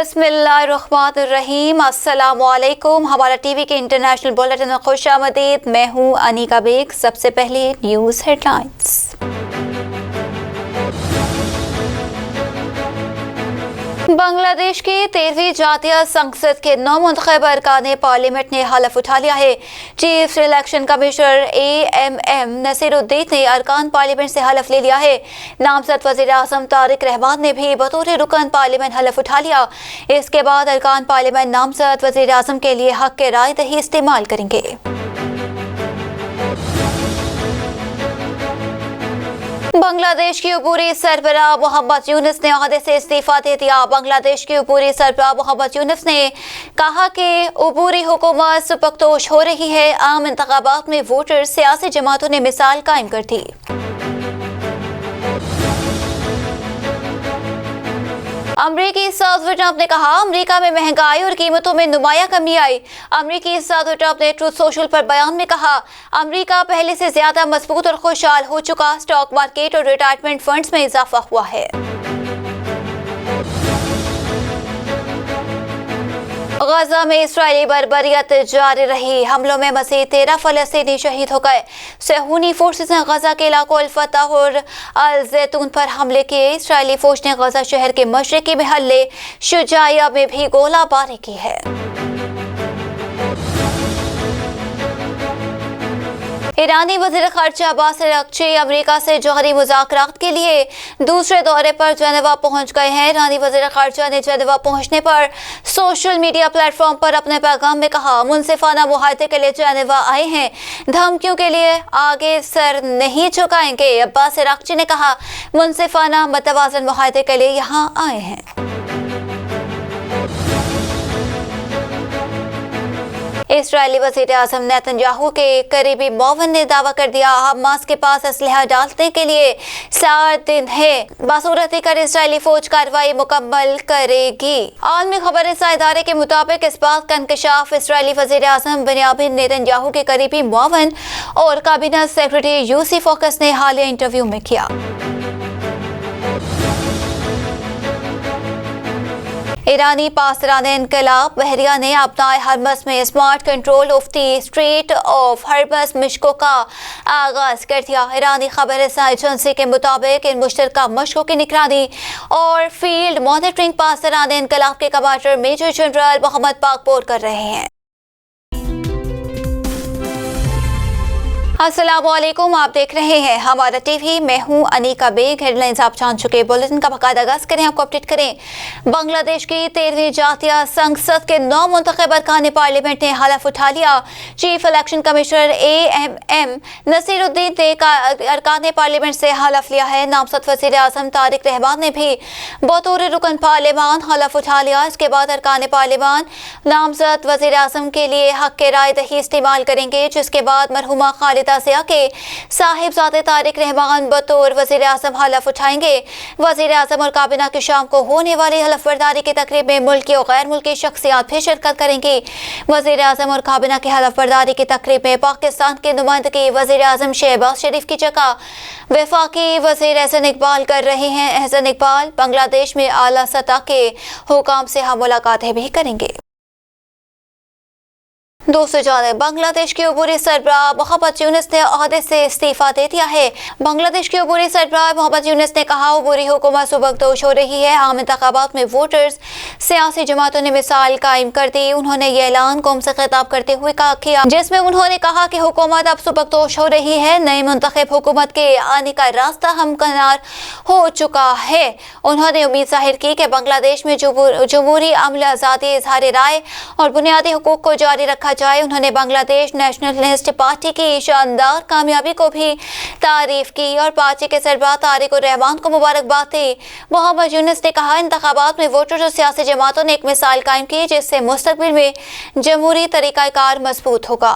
बिस्मिल्लाहिर्रहमानिर्रहीम। अस्सलामुअलैकुम। हमारा टीवी के इंटरनेशनल बुलेटिन में खुश आमदीद। मैं हूँ अनीका बेग। सबसे पहले न्यूज़ हेडलाइंस। बांग्लादेश की 13वीं जातीय संसद के नौमुंतखब अरकान पार्लियामेंट ने हलफ उठा लिया है। Chief election commissioner AMM Nasiruddin ने अरकान पार्लियामेंट से हलफ ले लिया है। नामजद वज़ीर आज़म तारिक रहमान ने भी बतौर रुकन पार्लियामेंट हलफ उठा लिया। इसके बाद अरकान पार्लियामेंट नामजद वज़ीर आज़म के लिए हक के राय दही इस्तेमाल करेंगे। बांग्लादेश की अबूरी सरबराह मोहम्मद यूनुस ने ओहदे से इस्तीफा दे दिया। बांग्लादेश की अबूरी सरबराह मोहम्मद यूनुस ने कहा कि अबूरी हुकूमत सुपख्तोश हो रही है। आम इंतखाबात में वोटर सियासी जमातों ने मिसाल कायम कर दी। अमरीकी सदर ट्रंप ने कहा अमरीका में महंगाई और कीमतों में नुमाया कमी आई। अमरीकी सदर ट्रंप ने ट्रूथ सोशल पर बयान में कहा अमरीका पहले से ज्यादा मजबूत और खुशहाल हो चुका। स्टॉक मार्केट और रिटायरमेंट फंड्स में इजाफा हुआ है। गजा में इस्राएली बर्बरियत जारी रही। हमलों में मज़ीद 13 फलस्तीनी शहीद हो गए। सहूनी फोर्सेस ने गजा के इलाकों अल-फतह और अल-जैतून पर हमले किए। इस्राएली फौज ने गजा शहर के मशरकी महल्ले शुजाइया में भी गोलाबारी की है। ईरानी वज़ीर ख़ारजा अब्बास अराग़ची अमेरिका से जौहरी मुज़ाकरात के लिए दूसरे दौरे पर जेनेवा पहुंच गए हैं। ईरानी वज़ीर ख़ारजा ने जेनेवा पहुंचने पर सोशल मीडिया प्लेटफॉर्म पर अपने पैगाम में कहा मुनसिफाना मुआहदे के लिए जेनेवा आए हैं, धमकियों के लिए आगे सर नहीं झुकाएंगे। अब्बास अराग़ची ने कहा मुनसिफाना मतवाज़न मुआहदे के लिए यहाँ आए हैं। इस्राएली वज़ीर आज़म नेतन्याहू के करीबी मुआविन ने दावा कर दिया हमास के पास असलहा डालने के लिए 7 दिन है। बासूरती कर इस्राएली फौज कार्रवाई मुकम्मल करेगी। आलमी खबर रसां इदारे के मुताबिक इस बात का इंकशाफ इस्राएली वज़ीर आज़म बेंयामिन नेतन्याहू के करीबी मुआविन और काबीना सेक्रेटरी यूसी फोकस ने हालिया इंटरव्यू में किया। ईरानी पासरान इनकलाब बहरिया ने अपनाए हरमस में smart control of the strait of Hormuz मशकों का आगाज कर दिया। ईरानी खबर रसां एजेंसी के मुताबिक इन मुश्तरका मशकों की निगरानी और फील्ड मॉनिटरिंग पासरान इनकलाब के commander major general Mohammad Pakpour कर रहे हैं। अस्सलामुअलैकुम, आप देख रहे हैं हमारा टीवी। मैं हूं अनीका बेग। हेडलाइंस आप जान चुके। बुलेटिन का बाकायदा आगाज करें, आपको अपडेट करें। बांग्लादेश की 13वीं जातीय संसद के नौमुंतखब अरकान पार्लियामेंट ने हलफ उठा लिया। Chief election commissioner AMM Nasiruddin ने अरकान पार्लियामेंट से हलफ लिया है। नामजद वज़ीर आज़म तारिक रहमान ने भी बतौर रुकन पार्लियामान हलफ उठा लिया। इसके बाद अरकान पार्लियामान नामजद वज़ीर आज़म के लिए हक के राय दही इस्तेमाल करेंगे, जिसके बाद मरहुमा खालिदा से आके साहिबजादे तारिक रहमान बतौर वज़ीर आज़म हलफ उठाएंगे। वज़ीर आज़म और काबीना की शाम को होने वाली हलफ बर्दारी की तकरीब में मुल्की और गैर मुल्की शख्सियात भी शिरकत करेंगी। वज़ीर आज़म और काबीना की हलफ बर्दारी की तकरीब में पाकिस्तान की नुमाइंदगी वज़ीर आज़म शहबाज शरीफ की जगह वफाकी वज़ीर एहसन इकबाल कर रहे हैं। एहसन इकबाल बांग्लादेश में आला सतह के हुकाम से हम मुलाकातें भी करेंगे। दूसरी जानिब बांग्लादेश की अबूरी सरबराह मोहम्मद यूनुस ने ओहदे से इस्तीफा दे दिया है। बांग्लादेश की अबूरी सरबराह मोहम्मद यूनुस ने कहा अबूरी हुकूमत सुबकदोश हो रही है। आम इंतखाबात में वोटर्स सियासी जमातों ने मिसाल कायम कर दी। उन्होंने ये ऐलान कौम से खिताब करते हुए किया, जिसमें उन्होंने कहा कि हुकूमत अब सुबकदोश हो रही है। नई मुंतखब हुकूमत के आने का रास्ता हमकनार हो चुका है। उन्होंने उम्मीद जाहिर की कि बांग्लादेश में जमहूरी अमल, आज़ादी, इजहार राय और बुनियादी हुकूक को जारी रखा जाए। उन्होंने बांग्लादेश नेशनलिस्ट पार्टी की शानदार कामयाबी को भी तारीफ की और पार्टी के सरबराह तारिक रहमान को मुबारकबाद दी। मोहम्मद यूनुस ने कहा इंतखाबात में वोटर्स और सियासी जमातों ने एक मिसाल कायम की, जिससे मुस्तकबिल में जमहूरी तरीक़ाकार मजबूत होगा।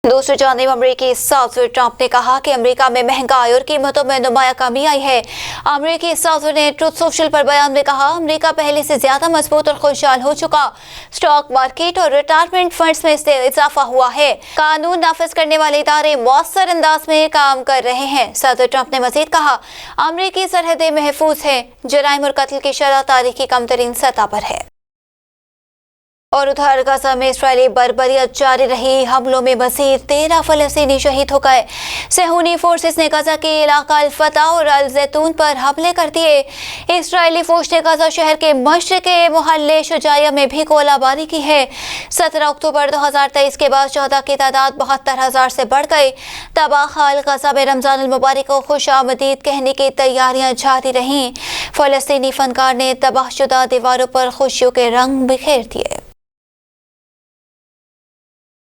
दूसरी जानिब अमरीकी सदर ट्रंप ने कहा कि अमेरिका में महंगाई और कीमतों में नुमाया कमी आई है। अमरीकी सदर ने ट्रूथ सोशल पर बयान में कहा अमेरिका पहले से ज्यादा मजबूत और खुशहाल हो चुका। स्टॉक मार्केट और रिटायरमेंट फंड्स में इजाफा हुआ है। कानून नाफिज करने वाले इदारे मौसर अंदाज में काम कर रहे हैं। सदर ट्रंप ने मजीद कहा अमरीकी सरहदें महफूज हैं। जराइम और कत्ल की शरह तारीख की कम तरीन सतह पर है। اور ادھر غزہ میں اسرائیلی بربریت جاری رہی، حملوں میں مزید 13 فلسطینی شہید ہو گئے۔ صہیونی فورسز نے غزہ کے علاقہ الفتح اور الزیتون پر حملے کر دیے۔ اسرائیلی فوج نے غزہ شہر کے مشرقی محلے شجاعیہ میں بھی گولہ باری کی ہے۔ 17 اکتوبر 2023 کے بعد شہداء کی تعداد 72,000 سے بڑھ گئی۔ تباہ حال غزہ میں رمضان المبارک کو خوش آمدید کہنے کی تیاریاں جاری رہیں۔ فلسطینی فنکار نے تباہ شدہ دیواروں پر خوشیوں کے رنگ بکھیر دیے۔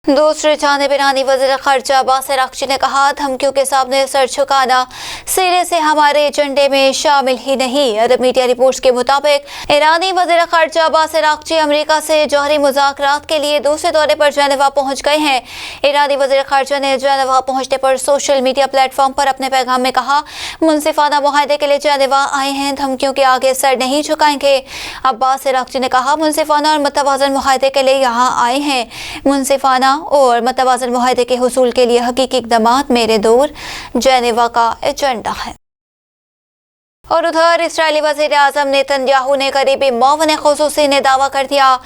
دوسری جانب ایرانی وزیر خارجہ عباس اراغچی نے کہا، دھمکیوں کے سامنے سر جھکانا سرے سے ہمارے ایجنڈے میں شامل ہی نہیں۔ عرب میڈیا رپورٹس کے مطابق ایرانی وزیر خارجہ عباس اراغچی امریکہ سے جوہری مذاکرات کے لیے دوسرے دورے پر جنیوا پہنچ گئے ہیں۔ ایرانی وزیر خارجہ نے جنیوا پہنچنے پر سوشل میڈیا پلیٹ فارم پر اپنے پیغام میں کہا، منصفانہ معاہدے کے لیے جنیوا آئے ہیں، دھمکیوں کے آگے سر نہیں جھکائیں گے۔ عباس اراغچی نے کہا، منصفانہ اور متوازن معاہدے کے لیے یہاں آئے ہیں، منصفانہ اور متوازن معاہدے کے حصول کے لیے حقیقی اقدامات میرے دور جنیوا کا ایجنڈا ہے۔ اور ادھر اسرائیلی وزیر اعظم نیتن یاہو نے قریبی معاون خصوصی نے دعویٰ کر دیا،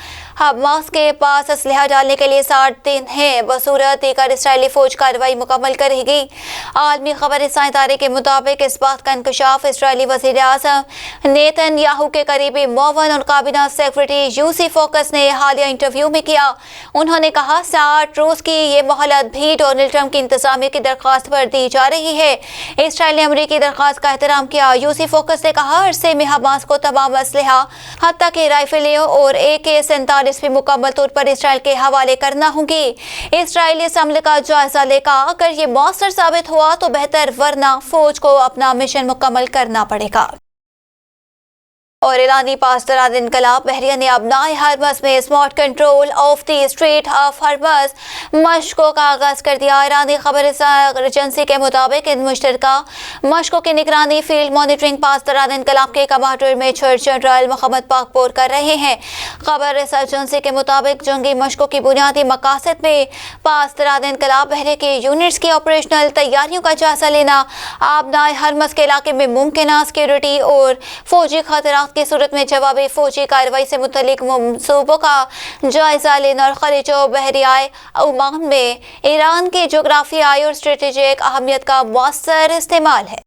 حماس کے پاس اسلحہ ڈالنے کے لیے 60 دن ہیں، بصورت دیگر اسرائیلی فوج کارروائی مکمل کرے گی۔ عالمی خبر رساں ادارے کے مطابق اس بات کا انکشاف اسرائیلی وزیر اعظم نیتن یاہو کے قریبی معاون اور کابینہ سیکرٹری یوسی فوکس نے حالیہ انٹرویو میں کیا۔ انہوں نے کہا، 60 روز کی یہ مہلت بھی ڈونلڈ ٹرمپ کی انتظامیہ کی درخواست پر دی جا رہی ہے۔ اسرائیل نے امریکی درخواست کا احترام کیا۔ یوسی فوکس نے کہا، عرصے میں حماس کو تمام اسلحہ حتیٰ کہ رائفلیں اور AK-47 بھی مکمل طور پر اسرائیل کے حوالے کرنا ہوگی۔ اسرائیل اس عمل کا جائزہ لے گا، اگر یہ مؤثر ثابت ہوا تو بہتر، ورنہ فوج کو اپنا مشن مکمل کرنا پڑے گا۔ اور ایرانی پاسداران انقلاب بحریہ نے ابنائے ہرمز میں smart control of the strait of Hormuz مشقوں کا آغاز کر دیا۔ ایرانی خبر رساں ایجنسی کے مطابق ان مشترکہ مشقوں کی نگرانی فیلڈ مانیٹرنگ پاسداران انقلاب کے کمانڈر میجر جنرل محمد پاکپور کر رہے ہیں۔ خبر رساں ایجنسی کے مطابق جنگی مشقوں کی بنیادی مقاصد میں پاسداران انقلاب بحریہ کے یونٹس کی آپریشنل تیاریوں کا جائزہ لینا، ابنائے ہرمز کے علاقے میں ممکنہ سیکیورٹی اور فوجی خطرات کی صورت میں جوابی فوجی کارروائی سے متعلق منصوبوں کا جائزہ لینا، اور خلیج و بحریہ عمان میں ایران کی جغرافیائی اور اسٹریٹجک اہمیت کا مؤثر استعمال ہے۔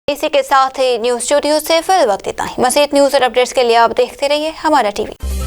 اسی کے ساتھ ہی نیوز اسٹوڈیو سے فی الوقت اتنا ہی۔ مزید نیوز اور اپڈیٹس کے لیے آپ دیکھتے رہیے ہمارا ٹی وی۔